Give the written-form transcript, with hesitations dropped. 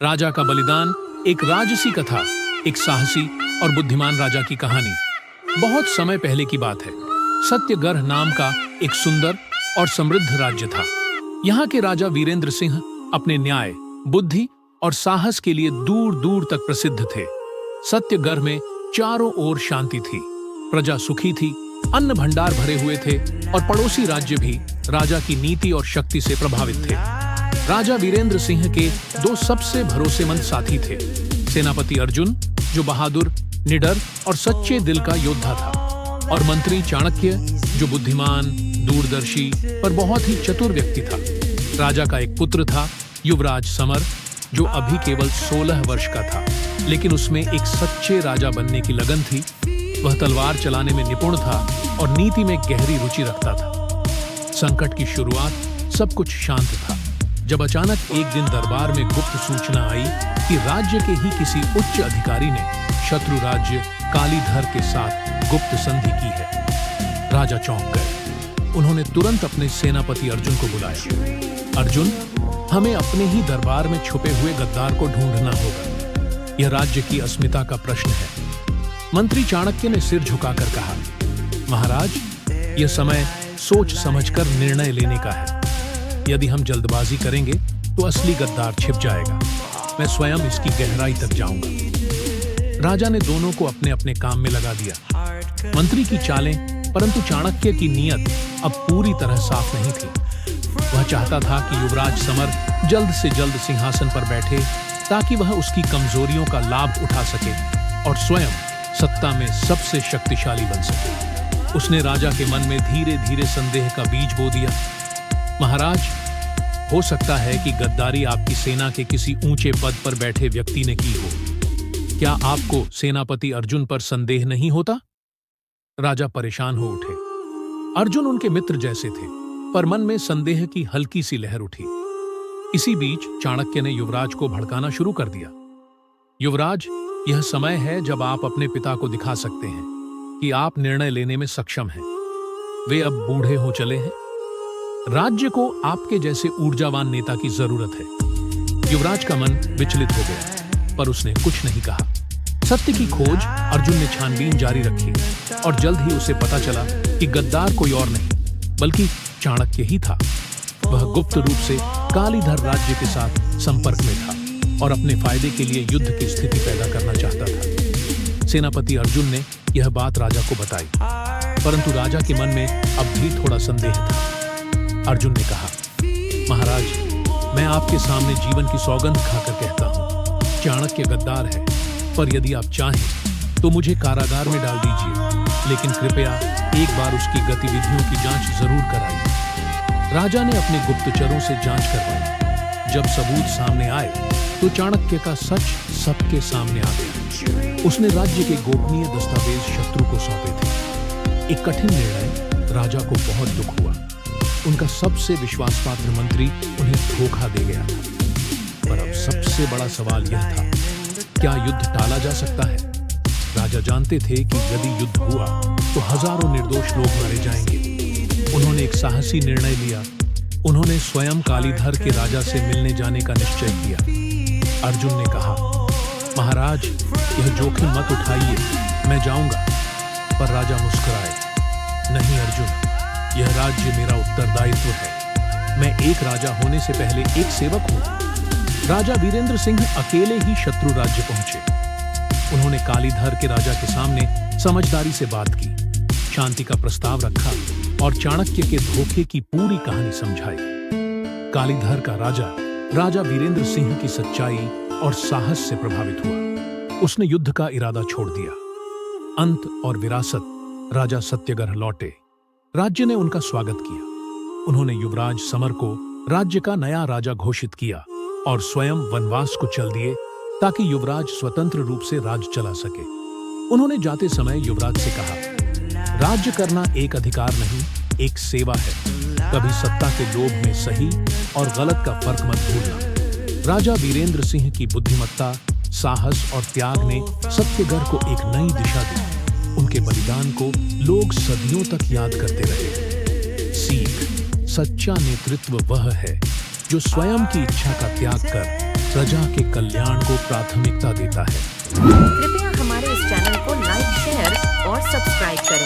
राजा का बलिदान, एक राजसी कथा, एक साहसी और बुद्धिमान राजा की कहानी। बहुत समय पहले की बात है। सत्यगर्ह नाम का एक सुंदर और समृद्ध राज्य था। यहाँ के राजा वीरेंद्र सिंह अपने न्याय, बुद्धि और साहस के लिए दूर दूर तक प्रसिद्ध थे। सत्यगर्ह में चारों ओर शांति थी, प्रजा सुखी थी, अन्न भंडार भरे हुए थे और पड़ोसी राज्य भी राजा की नीति और शक्ति से प्रभावित थे। राजा वीरेंद्र सिंह के दो सबसे भरोसेमंद साथी थे। सेनापति अर्जुन, जो बहादुर, निडर और सच्चे दिल का योद्धा था, और मंत्री चाणक्य, जो बुद्धिमान, दूरदर्शी पर बहुत ही चतुर व्यक्ति था। राजा का एक पुत्र था, युवराज समर, जो अभी केवल 16 वर्ष का था, लेकिन उसमें एक सच्चे राजा बनने की लगन थी। वह तलवार चलाने में निपुण था और नीति में गहरी रुचि रखता था। संकट की शुरुआत सब कुछ शांत था, जब अचानक एक दिन दरबार में गुप्त सूचना आई कि राज्य के ही किसी उच्च अधिकारी ने शत्रु राज्य कालीधर के साथ गुप्त संधि की है। राजा चौंक गए। उन्होंने तुरंत अपने सेनापति अर्जुन को बुलाया। अर्जुन, हमें अपने ही दरबार में छुपे हुए गद्दार को ढूंढना होगा। यह राज्य की अस्मिता का प्रश्न है। मंत्री चाणक्य ने सिर झुकाकर कहा, महाराज, यह समय सोच समझकर निर्णय लेने का है। यदि हम जल्दबाजी करेंगे तो असली गद्दार छिप जाएगा। मैं स्वयं इसकी गहराई तक जाऊंगा। राजा ने दोनों को अपने अपने काम में लगा दिया। मंत्री की चालें, परंतु चाणक्य की नीयत अब पूरी तरह साफ नहीं थी। वह चाहता था कि युवराज समर जल्द से जल्द सिंहासन पर बैठे, ताकि वह उसकी कमजोरियों का लाभ उठा सके और स्वयं सत्ता में सबसे शक्तिशाली बन सके। उसने राजा के मन में धीरे धीरे संदेह का बीज बो दिया। महाराज, हो सकता है कि गद्दारी आपकी सेना के किसी ऊंचे पद पर बैठे व्यक्ति ने की हो। क्या आपको सेनापति अर्जुन पर संदेह नहीं होता? राजा परेशान हो उठे। अर्जुन उनके मित्र जैसे थे, पर मन में संदेह की हल्की सी लहर उठी। इसी बीच चाणक्य ने युवराज को भड़काना शुरू कर दिया। युवराज, यह समय है जब आप अपने पिता को दिखा सकते हैं कि आप निर्णय लेने में सक्षम हैं। वे अब बूढ़े हो चले हैं। राज्य को आपके जैसे ऊर्जावान नेता की जरूरत है। युवराज का मन विचलित हो गया, पर उसने कुछ नहीं कहा। सत्य की खोज अर्जुन ने छानबीन जारी रखी और जल्द ही उसे पता चला कि गद्दार कोई और नहीं, बल्कि चाणक्य ही था। वह गुप्त रूप से कालीधर राज्य के साथ संपर्क में था और अपने फायदे के लिए युद्ध की स्थिति पैदा करना चाहता था। सेनापति अर्जुन ने यह बात राजा को बताई, परंतु राजा के मन में अब भी थोड़ा संदेह था। अर्जुन ने कहा, महाराज, मैं आपके सामने जीवन की सौगंध खाकर कहता हूँ, चाणक्य गद्दार है, पर यदि आप चाहें तो मुझे कारागार में डाल दीजिए, लेकिन कृपया एक बार उसकी गतिविधियों की जांच जरूर कराइए। राजा ने अपने गुप्तचरों से जांच करवाई। जब सबूत सामने आए तो चाणक्य का सच सबके सामने आ गया। उसने राज्य के गोपनीय दस्तावेज शत्रु को सौंपे थे। एक कठिन निर्णय। राजा को बहुत दुख हुआ। उनका सबसे विश्वासपात्र मंत्री उन्हें धोखा दे गया था। पर अब सबसे बड़ा सवाल यह था, क्या युद्ध टाला जा सकता है? राजा जानते थे कि यदि युद्ध हुआ तो हजारों निर्दोष लोग मारे जाएंगे। उन्होंने एक साहसी निर्णय लिया। उन्होंने स्वयं कालीधर के राजा से मिलने जाने का निश्चय किया। अर्जुन ने कहा, महाराज, यह जोखिम मत उठाइए, मैं जाऊंगा। पर राजा मुस्कुराए। नहीं अर्जुन, यह राज्य मेरा उत्तरदायित्व है। मैं एक राजा होने से पहले एक सेवक हूं। राजा वीरेंद्र सिंह अकेले ही शत्रु राज्य पहुंचे। उन्होंने कालीधर के राजा के सामने समझदारी से बात की, शांति का प्रस्ताव रखा और चाणक्य के धोखे की पूरी कहानी समझाई। कालीधर का राजा वीरेंद्र सिंह की सच्चाई और साहस से प्रभावित हुआ। उसने युद्ध का इरादा छोड़ दिया। अंत और विरासत। राजा सत्यगर्ह लौटे। राज्य ने उनका स्वागत किया। उन्होंने युवराज समर को राज्य का नया राजा घोषित किया और स्वयं वनवास को चल दिए, ताकि युवराज स्वतंत्र रूप से राज चला सके। उन्होंने जाते समय युवराज से कहा, राज्य करना एक अधिकार नहीं, एक सेवा है। कभी सत्ता के लोभ में सही और गलत का फर्क मत भूलना। राजा वीरेंद्र सिंह की बुद्धिमत्ता, साहस और त्याग ने सत्यगर्ह को एक नई दिशा दी। उनके बलिदान को लोग सदियों तक याद करते रहे। सीख, सच्चा नेतृत्व वह है जो स्वयं की इच्छा का त्याग कर प्रजा के कल्याण को प्राथमिकता देता है। कृपया हमारे इस चैनल को लाइक, शेयर और सब्सक्राइब करें।